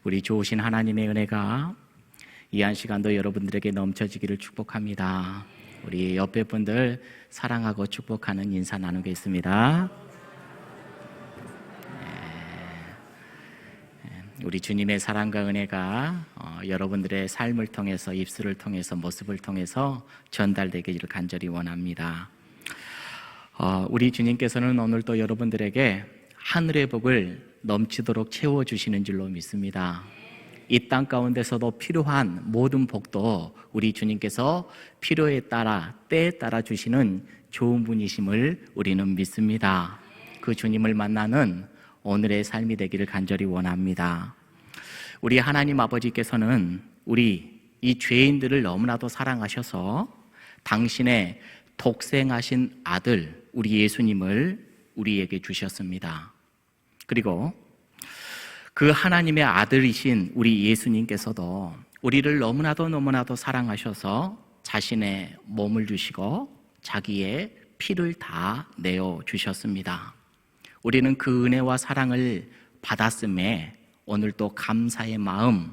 우리 좋으신 하나님의 은혜가 이 한 시간도 여러분들에게 넘쳐지기를 축복합니다. 우리 옆에 분들 사랑하고 축복하는 인사 나누겠습니다. 우리 주님의 사랑과 은혜가 여러분들의 삶을 통해서, 입술을 통해서, 모습을 통해서 전달되기를 간절히 원합니다. 우리 주님께서는 오늘도 여러분들에게 하늘의 복을 넘치도록 채워주시는 줄로 믿습니다. 이 땅 가운데서도 필요한 모든 복도 우리 주님께서 필요에 따라, 때에 따라 주시는 좋은 분이심을 우리는 믿습니다. 그 주님을 만나는 오늘의 삶이 되기를 간절히 원합니다. 우리 하나님 아버지께서는 우리 이 죄인들을 너무나도 사랑하셔서 당신의 독생하신 아들 우리 예수님을 우리에게 주셨습니다. 그리고 그 하나님의 아들이신 우리 예수님께서도 우리를 너무나도 사랑하셔서 자신의 몸을 주시고 자기의 피를 다 내어 주셨습니다. 우리는 그 은혜와 사랑을 받았음에 오늘도 감사의 마음,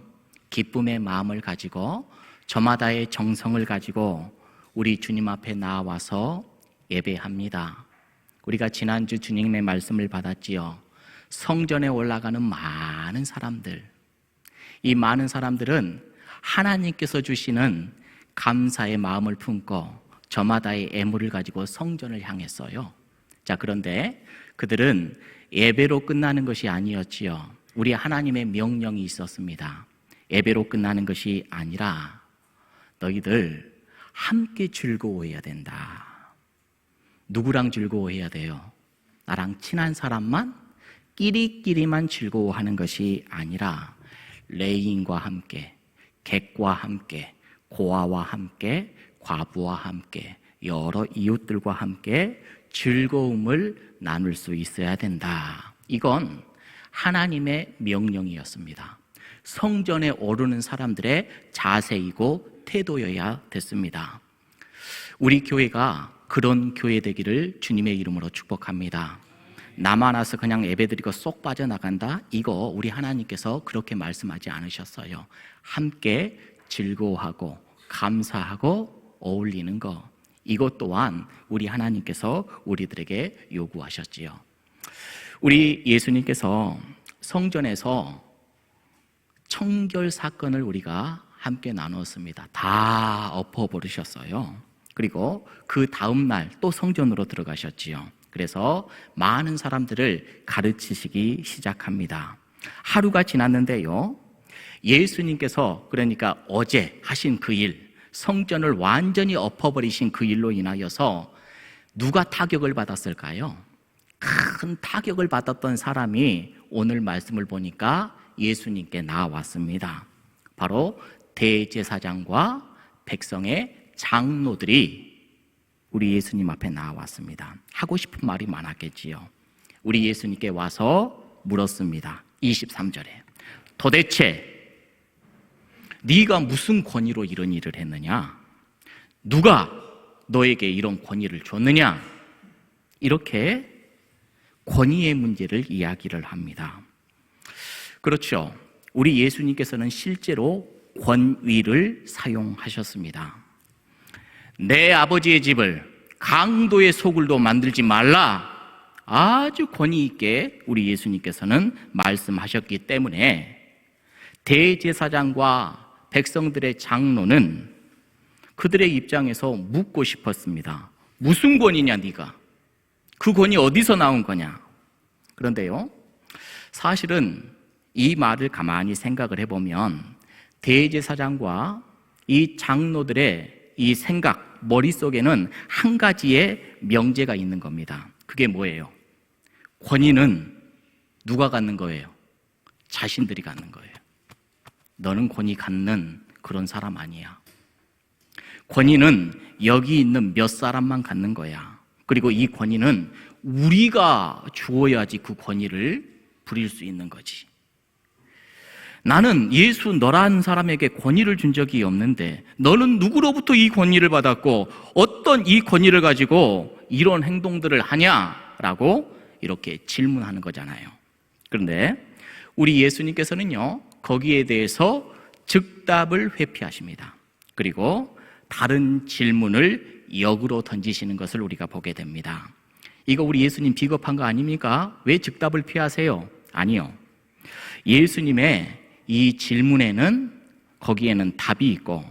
기쁨의 마음을 가지고 저마다의 정성을 가지고 우리 주님 앞에 나와서 예배합니다. 우리가 지난주 주님의 말씀을 받았지요. 성전에 올라가는 많은 사람들, 이 많은 사람들은 하나님께서 주시는 감사의 마음을 품고 저마다의 애물을 가지고 성전을 향했어요. 자, 그런데 그들은 예배로 끝나는 것이 아니었지요. 우리 하나님의 명령이 있었습니다. 예배로 끝나는 것이 아니라 너희들 함께 즐거워해야 된다. 누구랑 즐거워해야 돼요? 나랑 친한 사람만, 끼리끼리만 즐거워하는 것이 아니라 레인과 함께, 객과 함께, 고아와 함께, 과부와 함께, 여러 이웃들과 함께 즐거움을 나눌 수 있어야 된다. 이건 하나님의 명령이었습니다. 성전에 오르는 사람들의 자세이고 태도여야 됐습니다. 우리 교회가 그런 교회 되기를 주님의 이름으로 축복합니다. 나만 와서 그냥 예배드리고 쏙 빠져나간다? 이거 우리 하나님께서 그렇게 말씀하지 않으셨어요. 함께 즐거워하고 감사하고 어울리는 거, 이것 또한 우리 하나님께서 우리들에게 요구하셨지요. 우리 예수님께서 성전에서 청결 사건을 우리가 함께 나누었습니다. 다 엎어버리셨어요. 그리고 그 다음 날 또 성전으로 들어가셨지요. 그래서 많은 사람들을 가르치시기 시작합니다. 하루가 지났는데요, 예수님께서 그러니까 어제 하신 그 일, 성전을 완전히 엎어버리신 그 일로 인하여서 누가 타격을 받았을까요? 큰 타격을 받았던 사람이 오늘 말씀을 보니까 예수님께 나왔습니다. 바로 대제사장과 백성의 장로들이 우리 예수님 앞에 나왔습니다. 하고 싶은 말이 많았겠지요. 우리 예수님께 와서 물었습니다. 23절에 도대체 네가 무슨 권위로 이런 일을 했느냐? 누가 너에게 이런 권위를 줬느냐? 이렇게 권위의 문제를 이야기를 합니다. 그렇죠. 우리 예수님께서는 실제로 권위를 사용하셨습니다. 내 아버지의 집을 강도의 소굴도 만들지 말라, 아주 권위 있게 우리 예수님께서는 말씀하셨기 때문에 대제사장과 백성들의 장로는 그들의 입장에서 묻고 싶었습니다. 무슨 권위냐 네가? 그 권위 어디서 나온 거냐? 그런데요, 사실은 이 말을 가만히 생각을 해보면 대제사장과 이 장로들의 이 생각, 머릿속에는 한 가지의 명제가 있는 겁니다. 그게 뭐예요? 권위는 누가 갖는 거예요? 자신들이 갖는 거예요. 너는 권위 갖는 그런 사람 아니야. 권위는 여기 있는 몇 사람만 갖는 거야. 그리고 이 권위는 우리가 주어야지 그 권위를 부릴 수 있는 거지. 나는 예수 너라는 사람에게 권위를 준 적이 없는데 너는 누구로부터 이 권위를 받았고 어떤 이 권위를 가지고 이런 행동들을 하냐라고 이렇게 질문하는 거잖아요. 그런데 우리 예수님께서는요, 거기에 대해서 즉답을 회피하십니다. 그리고 다른 질문을 역으로 던지시는 것을 우리가 보게 됩니다. 이거 우리 예수님 비겁한 거 아닙니까? 왜 즉답을 피하세요? 아니요. 예수님의 이 질문에는 거기에는 답이 있고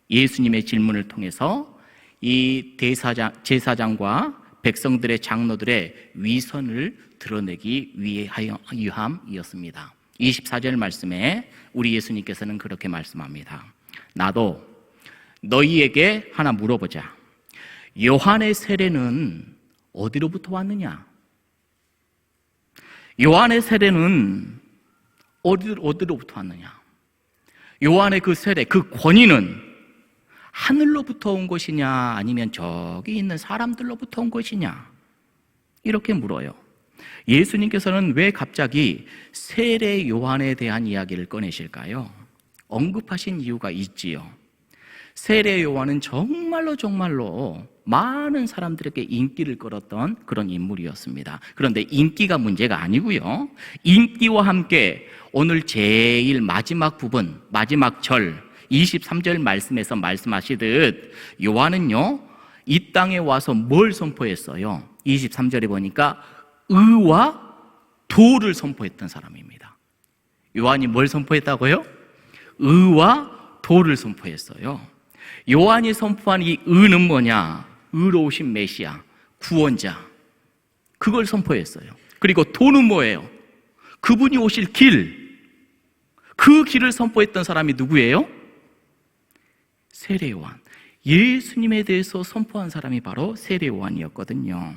예수님의 질문을 통해서 이 제사장과 백성들의 장로들의 위선을 드러내기 위함이었습니다. 24절 말씀에 우리 예수님께서는 그렇게 말씀합니다. 나도 너희에게 하나 물어보자. 요한의 세례는 어디로부터 왔느냐? 요한의 세례는 어디로부터 왔느냐? 요한의 그 세례, 그 권위는 하늘로부터 온 것이냐 아니면 저기 있는 사람들로부터 온 것이냐? 이렇게 물어요. 예수님께서는 왜 갑자기 세례 요한에 대한 이야기를 꺼내실까요? 언급하신 이유가 있지요. 세례 요한은 정말로 많은 사람들에게 인기를 끌었던 그런 인물이었습니다. 그런데 인기가 문제가 아니고요. 인기와 함께 오늘 제일 마지막 부분, 마지막 절 23절 말씀에서 말씀하시듯 요한은요, 이 땅에 와서 뭘 선포했어요? 23절에 보니까 의와 도를 선포했던 사람입니다. 요한이 뭘 선포했다고요? 의와 도를 선포했어요. 요한이 선포한 이 의는 뭐냐? 의로우신 메시아, 구원자, 그걸 선포했어요. 그리고 도는 뭐예요? 그분이 오실 길, 그 길을 선포했던 사람이 누구예요? 세례 요한. 예수님에 대해서 선포한 사람이 바로 세례 요한이었거든요.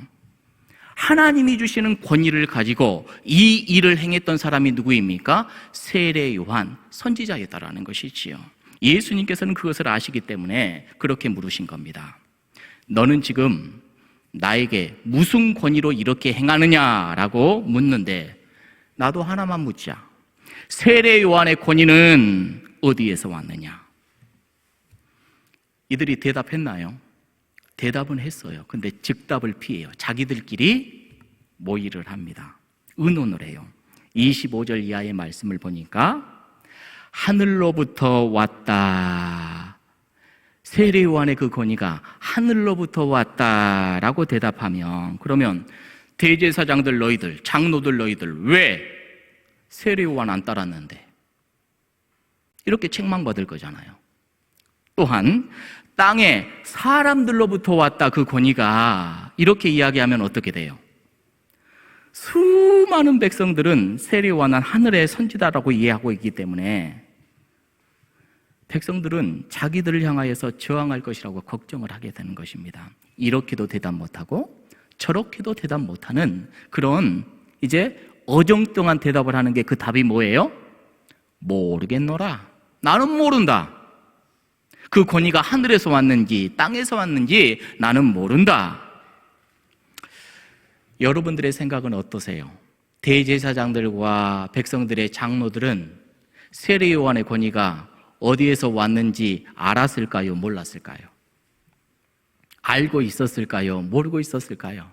하나님이 주시는 권위를 가지고 이 일을 행했던 사람이 누구입니까? 세례 요한, 선지자였다라는 것이지요. 예수님께서는 그것을 아시기 때문에 그렇게 물으신 겁니다. 너는 지금 나에게 무슨 권위로 이렇게 행하느냐라고 묻는데 나도 하나만 묻자. 세례 요한의 권위는 어디에서 왔느냐? 이들이 대답했나요? 대답은 했어요. 근데 즉답을 피해요. 자기들끼리 모의를 합니다. 의논을 해요. 25절 이하의 말씀을 보니까 하늘로부터 왔다. 세례 요한의 그 권위가 하늘로부터 왔다라고 대답하면, 그러면 대제사장들 너희들, 장로들 너희들 왜 세례 요한 안 따랐는데? 이렇게 책망받을 거잖아요. 또한 땅에 사람들로부터 왔다 그 권위가, 이렇게 이야기하면 어떻게 돼요? 수많은 백성들은 세례 요한은 하늘의 선지자라고 이해하고 있기 때문에 백성들은 자기들을 향하여서 저항할 것이라고 걱정을 하게 되는 것입니다. 이렇게도 대답 못하고 저렇게도 대답 못하는 그런 이제 어정쩡한 대답을 하는 게 그 답이 뭐예요? 모르겠노라. 나는 모른다. 그 권위가 하늘에서 왔는지 땅에서 왔는지 나는 모른다. 여러분들의 생각은 어떠세요? 대제사장들과 백성들의 장로들은 세례 요한의 권위가 어디에서 왔는지 알았을까요? 몰랐을까요? 알고 있었을까요? 모르고 있었을까요?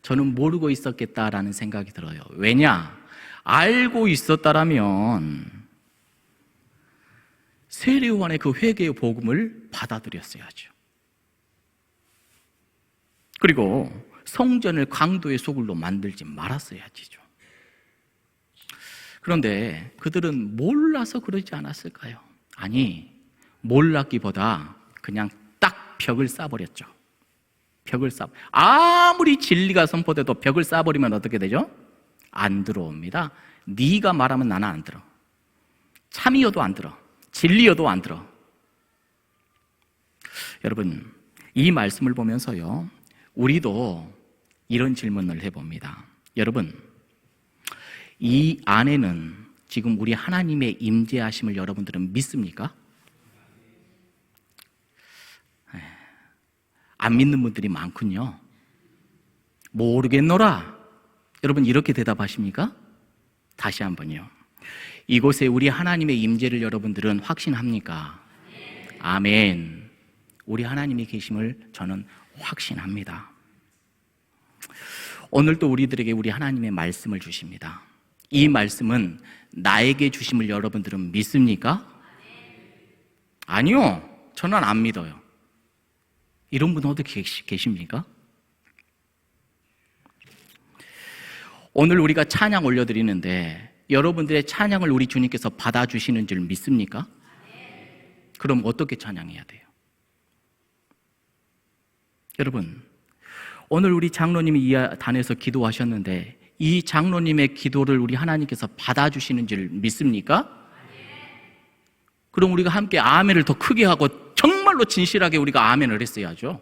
저는 모르고 있었겠다라는 생각이 들어요. 왜냐? 알고 있었다라면 세례 요한의 그 회개의 복음을 받아들였어야죠. 그리고 성전을 강도의 소굴로 만들지 말았어야지죠. 그런데 그들은 몰라서 그러지 않았을까요? 아니, 몰랐기보다 그냥 딱 벽을 쌓아버렸죠. 벽을 쌓아. 아무리 진리가 선포돼도 벽을 쌓아버리면 어떻게 되죠? 안 들어옵니다. 네가 말하면 나는 안 들어. 참이어도 안 들어. 진리여도 안 들어. 여러분, 이 말씀을 보면서요, 우리도 이런 질문을 해봅니다. 여러분, 이 안에는 지금 우리 하나님의 임재하심을 여러분들은 믿습니까? 안 믿는 분들이 많군요. 모르겠노라. 여러분 이렇게 대답하십니까? 다시 한번요. 이곳에 우리 하나님의 임재를 여러분들은 확신합니까? 아멘. 우리 하나님이 계심을 저는 확신합니다. 오늘도 우리들에게 우리 하나님의 말씀을 주십니다. 이 말씀은 나에게 주심을 여러분들은 믿습니까? 아니요. 저는 안 믿어요. 이런 분 어디 계십니까? 오늘 우리가 찬양 올려드리는데 여러분들의 찬양을 우리 주님께서 받아주시는 줄 믿습니까? 그럼 어떻게 찬양해야 돼요? 여러분, 오늘 우리 장로님이 이 단에서 기도하셨는데 이 장로님의 기도를 우리 하나님께서 받아주시는 줄 믿습니까? 그럼 우리가 함께 아멘을 더 크게 하고 정말로 진실하게 우리가 아멘을 했어야죠.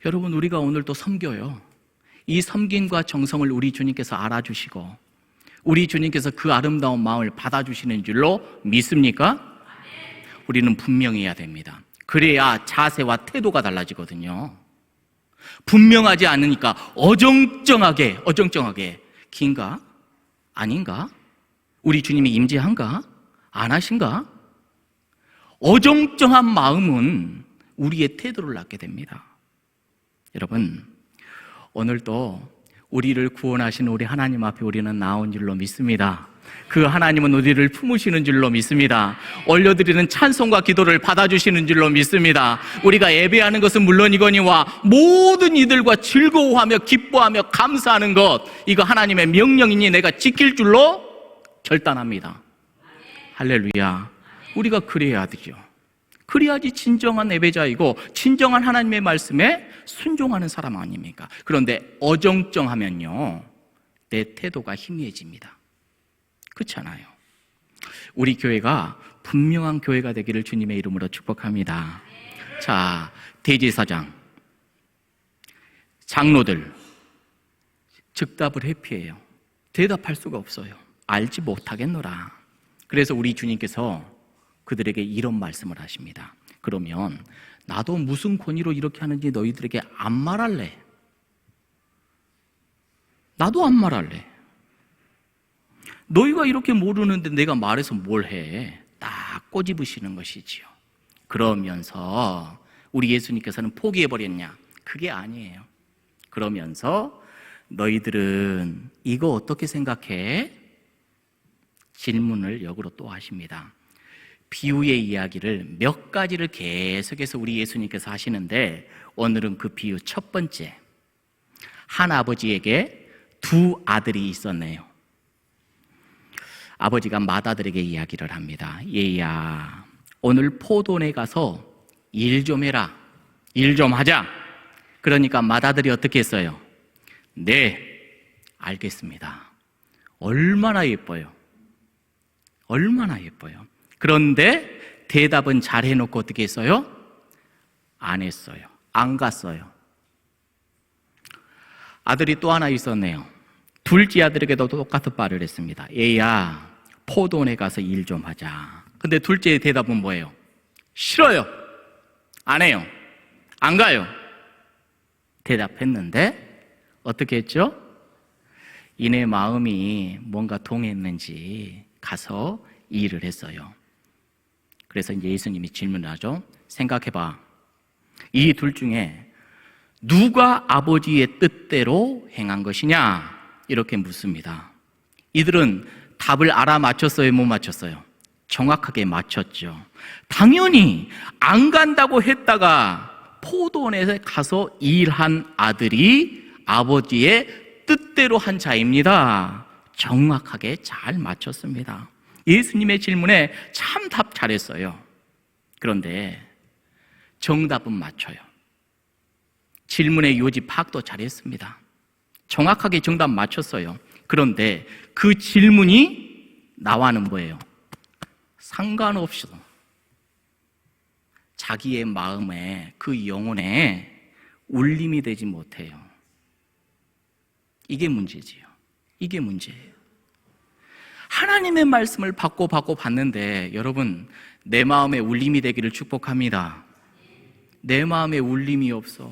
여러분, 우리가 오늘 또 섬겨요. 이 섬김과 정성을 우리 주님께서 알아주시고 우리 주님께서 그 아름다운 마음을 받아주시는 줄로 믿습니까? 우리는 분명히 해야 됩니다. 그래야 자세와 태도가 달라지거든요. 분명하지 않으니까 어정쩡하게 긴가? 아닌가? 우리 주님이 임재한가? 안 하신가? 어정쩡한 마음은 우리의 태도를 낳게 됩니다. 여러분, 오늘도 우리를 구원하신 우리 하나님 앞에 우리는 나온 줄로 믿습니다. 그 하나님은 우리를 품으시는 줄로 믿습니다. 올려드리는 찬송과 기도를 받아주시는 줄로 믿습니다. 우리가 예배하는 것은 물론이거니와 모든 이들과 즐거워하며 기뻐하며 감사하는 것, 이거 하나님의 명령이니 내가 지킬 줄로 결단합니다. 할렐루야. 우리가 그래야 되죠. 그래야지 진정한 예배자이고 진정한 하나님의 말씀에 순종하는 사람 아닙니까? 그런데 어정쩡하면요, 내 태도가 희미해집니다. 그렇잖아요. 우리 교회가 분명한 교회가 되기를 주님의 이름으로 축복합니다. 자, 대제사장, 장로들 즉답을 회피해요. 대답할 수가 없어요. 알지 못하겠노라. 그래서 우리 주님께서 그들에게 이런 말씀을 하십니다. 그러면 나도 무슨 권위로 이렇게 하는지 너희들에게 안 말할래. 나도 안 말할래. 너희가 이렇게 모르는데 내가 말해서 뭘 해? 딱 꼬집으시는 것이지요. 그러면서 우리 예수님께서는 포기해버렸냐? 그게 아니에요. 그러면서 너희들은 이거 어떻게 생각해? 질문을 역으로 또 하십니다. 비유의 이야기를 몇 가지를 계속해서 우리 예수님께서 하시는데 오늘은 그 비유 첫 번째, 한 아버지에게 두 아들이 있었네요. 아버지가 맏아들에게 이야기를 합니다. 얘야, 오늘 포도원에 가서 일 좀 해라. 일 좀 하자. 그러니까 맏아들이 어떻게 했어요? 네, 알겠습니다. 얼마나 예뻐요. 얼마나 예뻐요. 그런데 대답은 잘 해놓고 어떻게 했어요? 안 했어요. 안 갔어요. 아들이 또 하나 있었네요. 둘째 아들에게도 똑같은 말을 했습니다. 얘야, 포도원에 가서 일 좀 하자. 근데 둘째의 대답은 뭐예요? 싫어요. 안 해요. 안 가요. 대답했는데 어떻게 했죠? 이내 마음이 뭔가 동했는지 가서 일을 했어요. 그래서 이제 예수님이 질문을 하죠. 생각해봐. 이 둘 중에 누가 아버지의 뜻대로 행한 것이냐? 이렇게 묻습니다. 이들은 답을 알아맞혔어요? 못 맞췄어요? 정확하게 맞췄죠. 당연히 안 간다고 했다가 포도원에 가서 일한 아들이 아버지의 뜻대로 한 자입니다. 정확하게 잘 맞췄습니다. 예수님의 질문에 참 답 잘했어요. 그런데 정답은 맞춰요. 질문의 요지 파악도 잘했습니다. 정확하게 정답 맞췄어요. 그런데 그 질문이 나와는 뭐예요? 상관없이 자기의 마음에, 그 영혼에 울림이 되지 못해요. 이게 문제지요. 이게 문제예요. 하나님의 말씀을 받고 봤는데 여러분, 내 마음에 울림이 되기를 축복합니다. 내 마음에 울림이 없어.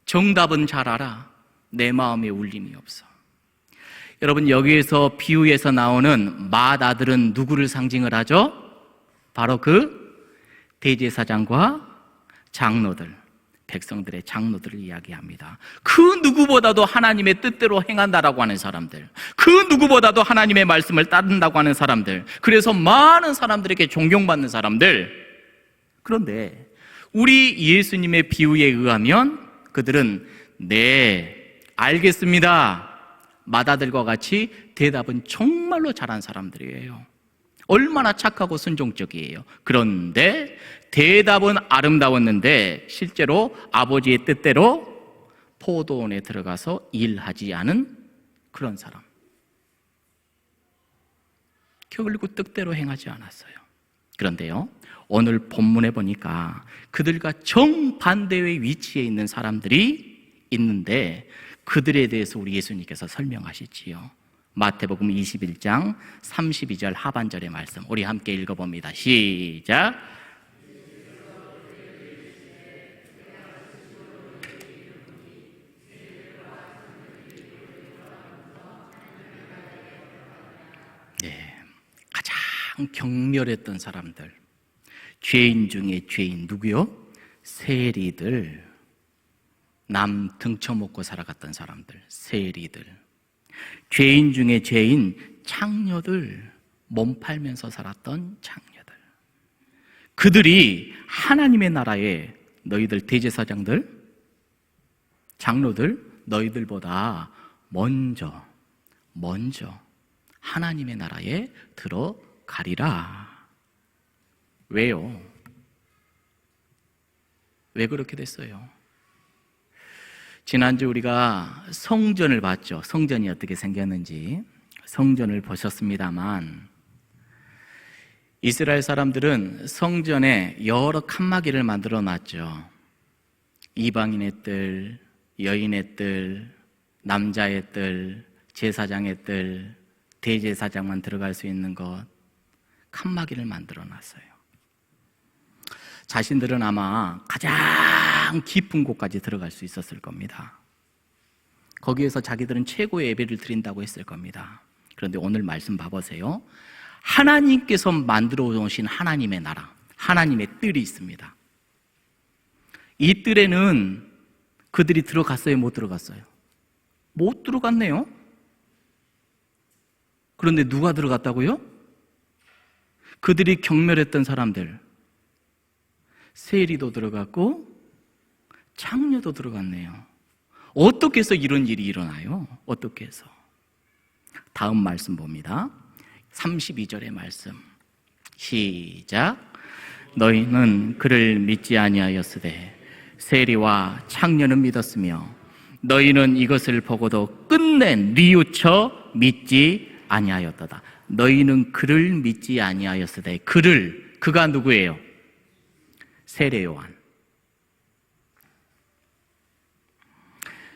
정답은 잘 알아. 내 마음에 울림이 없어. 여러분, 여기에서 비유에서 나오는 맏아들은 누구를 상징을 하죠? 바로 그 대제사장과 장로들. 백성들의 장로들을 이야기합니다. 그 누구보다도 하나님의 뜻대로 행한다라고 하는 사람들, 그 누구보다도 하나님의 말씀을 따른다고 하는 사람들, 그래서 많은 사람들에게 존경받는 사람들. 그런데 우리 예수님의 비유에 의하면 그들은 네, 알겠습니다, 마다들과 같이 대답은 정말로 잘한 사람들이에요. 얼마나 착하고 순종적이에요. 그런데 대답은 아름다웠는데 실제로 아버지의 뜻대로 포도원에 들어가서 일하지 않은 그런 사람, 결국 뜻대로 행하지 않았어요. 그런데요, 오늘 본문에 보니까 그들과 정반대의 위치에 있는 사람들이 있는데 그들에 대해서 우리 예수님께서 설명하시지요. 마태복음 21장 32절 하반절의 말씀, 우리 함께 읽어봅니다. 시작. 네, 가장 경멸했던 사람들, 죄인 중에 죄인, 누구요? 세리들, 남 등쳐먹고 살아갔던 사람들, 세리들. 죄인 중에 죄인, 창녀들, 몸 팔면서 살았던 창녀들. 그들이 하나님의 나라에 너희들 대제사장들, 장로들, 너희들보다 먼저 하나님의 나라에 들어가리라. 왜요? 왜 그렇게 됐어요? 지난주 우리가 성전을 봤죠. 성전이 어떻게 생겼는지 성전을 보셨습니다만, 이스라엘 사람들은 성전에 여러 칸막이를 만들어 놨죠. 이방인의 뜰, 여인의 뜰, 남자의 뜰, 제사장의 뜰, 대제사장만 들어갈 수 있는 것, 칸막이를 만들어 놨어요. 자신들은 아마 가장 깊은 곳까지 들어갈 수 있었을 겁니다. 거기에서 자기들은 최고의 예배를 드린다고 했을 겁니다. 그런데 오늘 말씀 봐보세요. 하나님께서 만들어 오신 하나님의 나라, 하나님의 뜰이 있습니다. 이 뜰에는 그들이 들어갔어요? 못 들어갔어요? 못 들어갔네요. 그런데 누가 들어갔다고요? 그들이 경멸했던 사람들, 세리도 들어갔고 창녀도 들어갔네요. 어떻게 해서 이런 일이 일어나요? 어떻게 해서? 다음 말씀 봅니다. 32절의 말씀, 시작. 너희는 그를 믿지 아니하였으되 세리와 창녀는 믿었으며 너희는 이것을 보고도 끝내 뉘우쳐 믿지 아니하였도다. 너희는 그를 믿지 아니하였으되, 그가 누구예요? 세례 요한.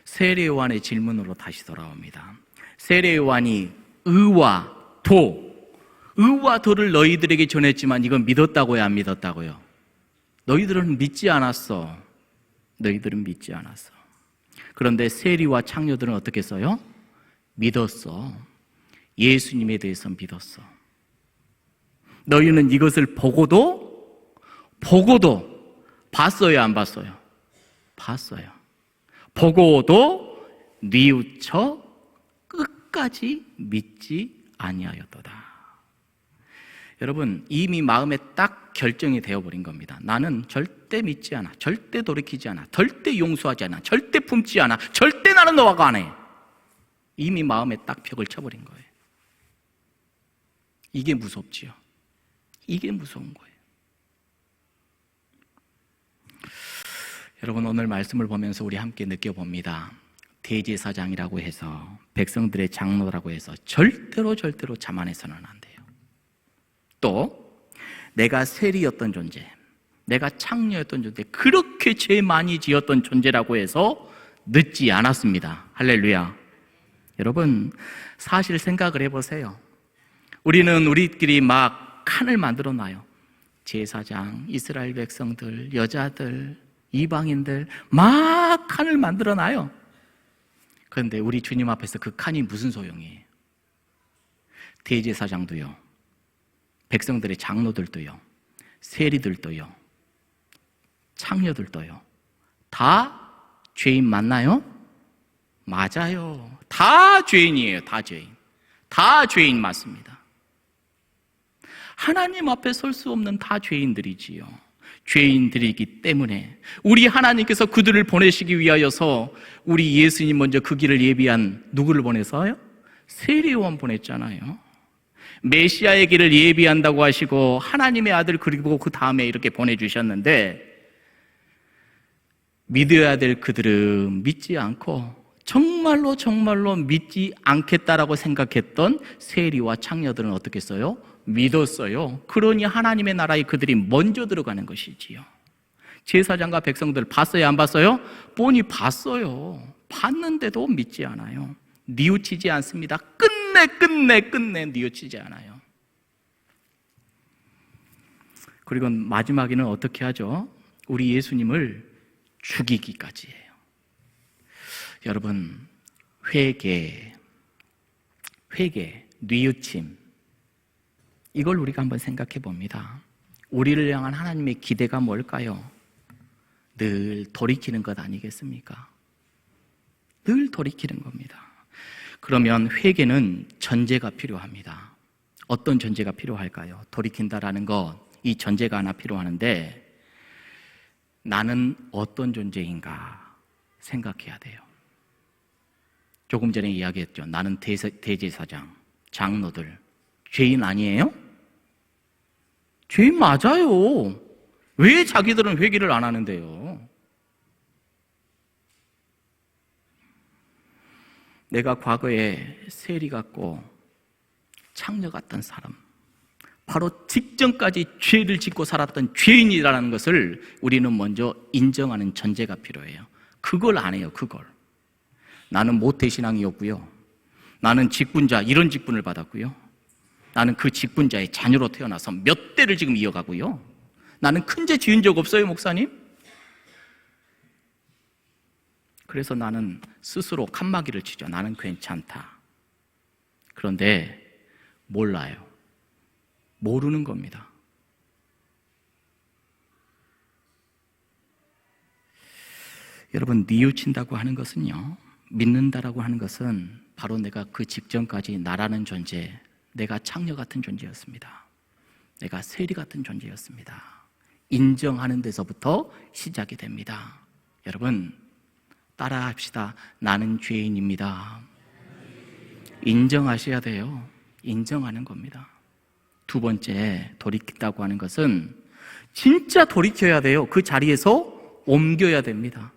세례 요한의 질문으로 다시 돌아옵니다. 세례 요한이 의와 도를 너희들에게 전했지만 이건 믿었다고요, 안 믿었다고요? 너희들은 믿지 않았어. 너희들은 믿지 않았어. 그런데 세리와 창녀들은 어떻게 했어요? 믿었어. 예수님에 대해서 믿었어. 너희는 이것을 보고도 봤어요, 안 봤어요? 봤어요. 보고도 뉘우쳐 끝까지 믿지 아니하였도다. 여러분, 이미 마음에 딱 결정이 되어버린 겁니다. 나는 절대 믿지 않아, 절대 돌이키지 않아, 절대 용서하지 않아, 절대 품지 않아, 절대 나는 너와 안 해. 이미 마음에 딱 벽을 쳐버린 거예요. 이게 무섭지요. 이게 무서운 거예요. 여러분, 오늘 말씀을 보면서 우리 함께 느껴봅니다. 대제사장이라고 해서, 백성들의 장로라고 해서 절대로 자만해서는 안 돼요. 또 내가 세리였던 존재, 내가 창녀였던 존재, 그렇게 죄 많이 지었던 존재라고 해서 늦지 않았습니다. 할렐루야. 여러분, 사실 생각을 해보세요. 우리는 우리끼리 막 칸을 만들어 놔요. 제사장, 이스라엘 백성들, 여자들, 이방인들 막 칸을 만들어 놔요. 그런데 우리 주님 앞에서 그 칸이 무슨 소용이에요? 대제사장도요, 백성들의 장로들도요, 세리들도요, 창녀들도요, 다 죄인 맞나요? 맞아요. 다 죄인이에요. 다 죄인. 다 죄인 맞습니다. 하나님 앞에 설 수 없는 다 죄인들이지요. 죄인들이기 때문에 우리 하나님께서 그들을 보내시기 위하여서 우리 예수님 먼저 그 길을 예비한 누구를 보내서요? 세례요한 보냈잖아요. 메시아의 길을 예비한다고 하시고 하나님의 아들 그리고 그 다음에 이렇게 보내주셨는데 믿어야 될 그들은 믿지 않고 정말로 믿지 않겠다라고 생각했던 세리와 창녀들은 어떻게 했어요? 믿었어요. 그러니 하나님의 나라에 그들이 먼저 들어가는 것이지요. 제사장과 백성들 봤어요? 안 봤어요? 뻔히 봤어요. 봤는데도 믿지 않아요. 뉘우치지 않습니다. 끝내 뉘우치지 않아요. 그리고 마지막에는 어떻게 하죠? 우리 예수님을 죽이기까지 해요. 여러분, 회개, 뉘우침, 이걸 우리가 한번 생각해 봅니다. 우리를 향한 하나님의 기대가 뭘까요? 늘 돌이키는 것 아니겠습니까? 늘 돌이키는 겁니다. 그러면 회개는 전제가 필요합니다. 어떤 전제가 필요할까요? 돌이킨다라는 것, 이 전제가 하나 필요하는데 나는 어떤 존재인가 생각해야 돼요. 조금 전에 이야기했죠. 나는 대제사장, 장로들 죄인 아니에요? 죄인 맞아요. 왜 자기들은 회개를 안 하는데요? 내가 과거에 세리 같고 창녀 같던 사람, 바로 직전까지 죄를 짓고 살았던 죄인이라는 것을 우리는 먼저 인정하는 전제가 필요해요. 그걸 안 해요. 그걸. 나는 모태신앙이었고요, 나는 직분자, 이런 직분을 받았고요, 나는 그 직분자의 자녀로 태어나서 몇 대를 지금 이어가고요, 나는 큰 죄 지은 적 없어요, 목사님. 그래서 나는 스스로 칸막이를 치죠. 나는 괜찮다. 그런데 몰라요. 모르는 겁니다. 여러분, 뉘우친다고 하는 것은요, 믿는다라고 하는 것은 바로 내가 그 직전까지 나라는 존재, 내가 창녀 같은 존재였습니다. 내가 세리 같은 존재였습니다. 인정하는 데서부터 시작이 됩니다. 여러분, 따라합시다. 나는 죄인입니다. 인정하셔야 돼요. 인정하는 겁니다. 두 번째, 돌이킨다고 하는 것은 진짜 돌이켜야 돼요. 그 자리에서 옮겨야 됩니다.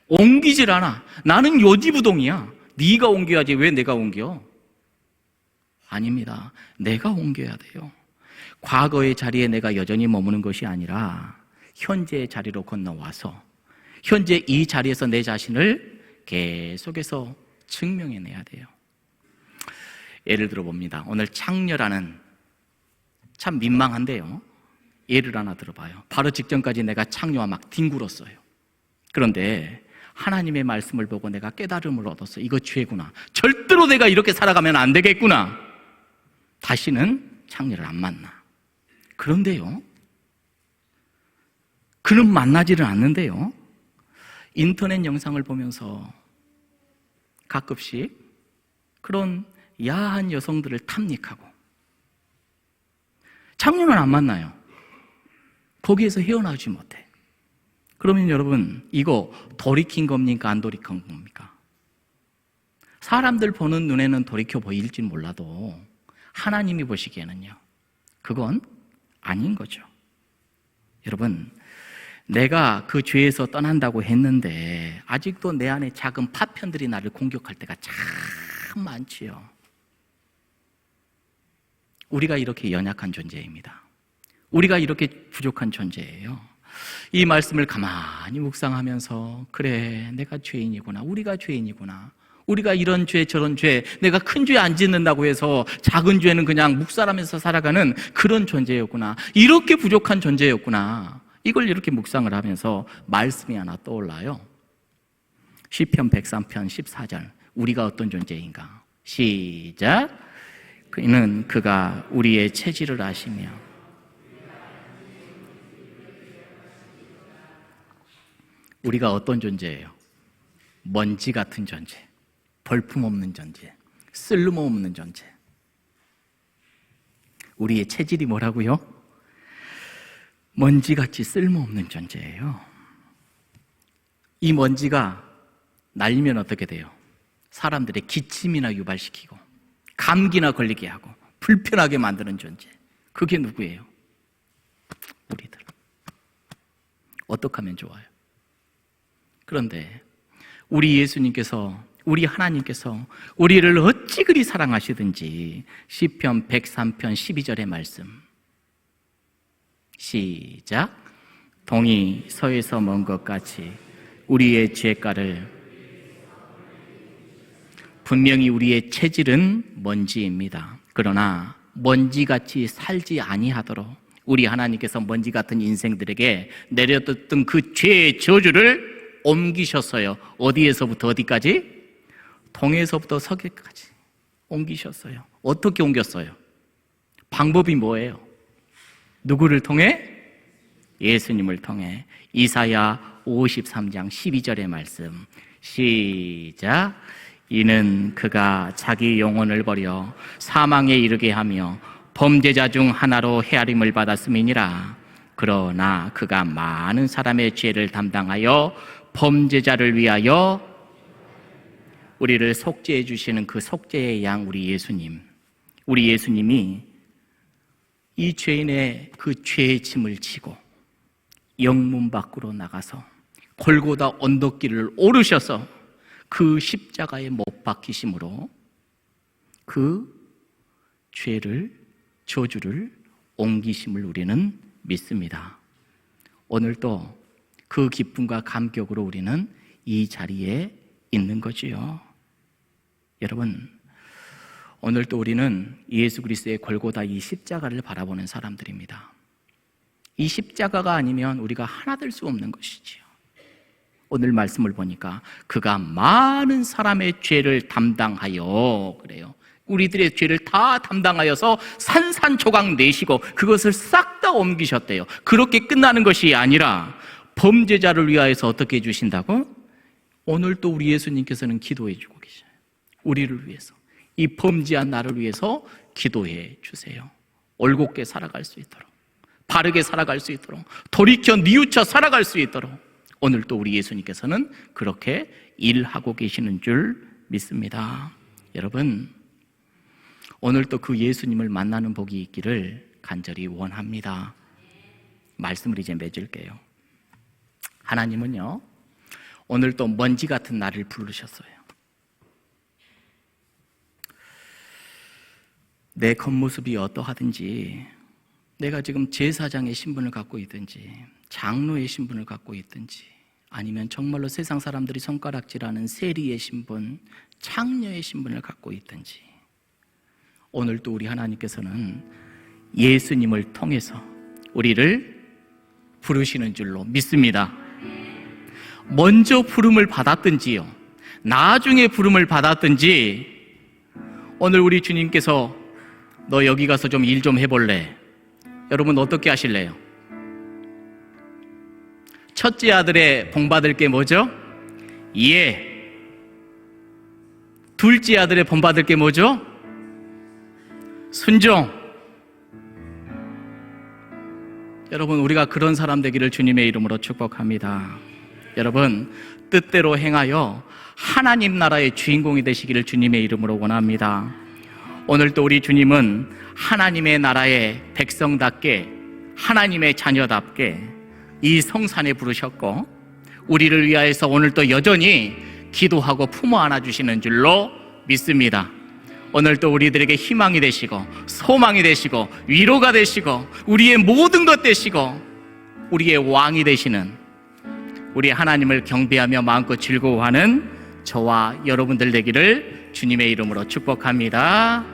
옮기질 않아. 나는 요지부동이야. 네가 옮겨야지 왜 내가 옮겨? 아닙니다. 내가 옮겨야 돼요. 과거의 자리에 내가 여전히 머무는 것이 아니라 현재의 자리로 건너와서 현재 이 자리에서 내 자신을 계속해서 증명해내야 돼요. 예를 들어 봅니다. 오늘 창녀라는, 참 민망한데요, 예를 하나 들어봐요. 바로 직전까지 내가 창녀와 막 뒹굴었어요. 그런데 하나님의 말씀을 보고 내가 깨달음을 얻었어요. 이거 죄구나. 절대로 내가 이렇게 살아가면 안 되겠구나. 다시는 창녀를 안 만나. 그런데요, 그는 만나지를 않는데요, 인터넷 영상을 보면서 가끔씩 그런 야한 여성들을 탐닉하고 창녀는 안 만나요. 거기에서 헤어나오지 못해. 그러면 여러분, 이거 돌이킨 겁니까? 안 돌이킨 겁니까? 사람들 보는 눈에는 돌이켜 보일지 몰라도 하나님이 보시기에는요, 그건 아닌 거죠. 여러분, 내가 그 죄에서 떠난다고 했는데 아직도 내 안에 작은 파편들이 나를 공격할 때가 참 많지요. 우리가 이렇게 연약한 존재입니다. 우리가 이렇게 부족한 존재예요. 이 말씀을 가만히 묵상하면서, 그래, 내가 죄인이구나, 우리가 죄인이구나, 우리가 이런 죄 저런 죄, 내가 큰 죄 안 짓는다고 해서 작은 죄는 그냥 묵살하면서 살아가는 그런 존재였구나, 이렇게 부족한 존재였구나, 이걸 이렇게 묵상을 하면서 말씀이 하나 떠올라요. 시편 103편 14절, 우리가 어떤 존재인가? 시작. 그는 그가 우리의 체질을 아시며. 우리가 어떤 존재예요? 먼지 같은 존재, 볼품없는 존재, 쓸모없는 존재. 우리의 체질이 뭐라고요? 먼지같이 쓸모없는 존재예요. 이 먼지가 날리면 어떻게 돼요? 사람들의 기침이나 유발시키고 감기나 걸리게 하고 불편하게 만드는 존재. 그게 누구예요? 우리들. 어떻게 하면 좋아요? 그런데 우리 예수님께서, 우리 하나님께서 우리를 어찌 그리 사랑하시든지 시편 103편 12절의 말씀 시작. 동이 서에서 먼 것 같이 우리의 죄가를, 분명히 우리의 체질은 먼지입니다. 그러나 먼지같이 살지 아니하도록 우리 하나님께서 먼지 같은 인생들에게 내려뒀던 그 죄의 저주를 옮기셨어요. 어디에서부터 어디까지? 동에서부터 서기까지 옮기셨어요. 어떻게 옮겼어요? 방법이 뭐예요? 누구를 통해? 예수님을 통해. 이사야 53장 12절의 말씀 시작. 이는 그가 자기 영혼을 버려 사망에 이르게 하며 범죄자 중 하나로 헤아림을 받았음이니라. 그러나 그가 많은 사람의 죄를 담당하여 범죄자를 위하여, 우리를 속죄해 주시는 그 속죄의 양 우리 예수님, 우리 예수님이 이 죄인의 그 죄의 짐을 지고 영문 밖으로 나가서 골고다 언덕길을 오르셔서 그 십자가에 못 박히심으로 그 죄를, 저주를 옮기심을 우리는 믿습니다. 오늘도 그 기쁨과 감격으로 우리는 이 자리에 있는 거지요. 여러분, 오늘도 우리는 예수 그리스도의 골고다 이 십자가를 바라보는 사람들입니다. 이 십자가가 아니면 우리가 하나 될 수 없는 것이지요. 오늘 말씀을 보니까 그가 많은 사람의 죄를 담당하여, 그래요. 우리들의 죄를 다 담당하여서 산산조각 내시고 그것을 싹 다 옮기셨대요. 그렇게 끝나는 것이 아니라 범죄자를 위하여서 어떻게 해주신다고? 오늘 또 우리 예수님께서는 기도해 주고 계셔요. 우리를 위해서, 이 범죄한 나를 위해서 기도해 주세요. 올곧게 살아갈 수 있도록, 바르게 살아갈 수 있도록, 돌이켜 뉘우쳐 살아갈 수 있도록 오늘 또 우리 예수님께서는 그렇게 일하고 계시는 줄 믿습니다. 여러분, 오늘 또 그 예수님을 만나는 복이 있기를 간절히 원합니다. 말씀을 이제 맺을게요. 하나님은요, 오늘 또 먼지 같은 나를 부르셨어요. 내 겉모습이 어떠하든지, 내가 지금 제사장의 신분을 갖고 있든지 장로의 신분을 갖고 있든지, 아니면 정말로 세상 사람들이 손가락질하는 세리의 신분, 창녀의 신분을 갖고 있든지, 오늘 또 우리 하나님께서는 예수님을 통해서 우리를 부르시는 줄로 믿습니다. 먼저 부름을 받았든지요, 나중에 부름을 받았든지, 오늘 우리 주님께서 너 여기 가서 좀 일 좀 해볼래? 여러분 어떻게 하실래요? 첫째 아들의 본받을 게 뭐죠? 예. 둘째 아들의 본받을 게 뭐죠? 순종. 여러분, 우리가 그런 사람 되기를 주님의 이름으로 축복합니다. 여러분, 뜻대로 행하여 하나님 나라의 주인공이 되시기를 주님의 이름으로 원합니다. 오늘 또 우리 주님은 하나님의 나라의 백성답게, 하나님의 자녀답게 이 성산에 부르셨고, 우리를 위하여서 오늘 또 여전히 기도하고 품어 안아주시는 줄로 믿습니다. 오늘 또 우리들에게 희망이 되시고 소망이 되시고 위로가 되시고 우리의 모든 것 되시고 우리의 왕이 되시는, 우리 하나님을 경배하며 마음껏 즐거워하는 저와 여러분들 되기를 주님의 이름으로 축복합니다.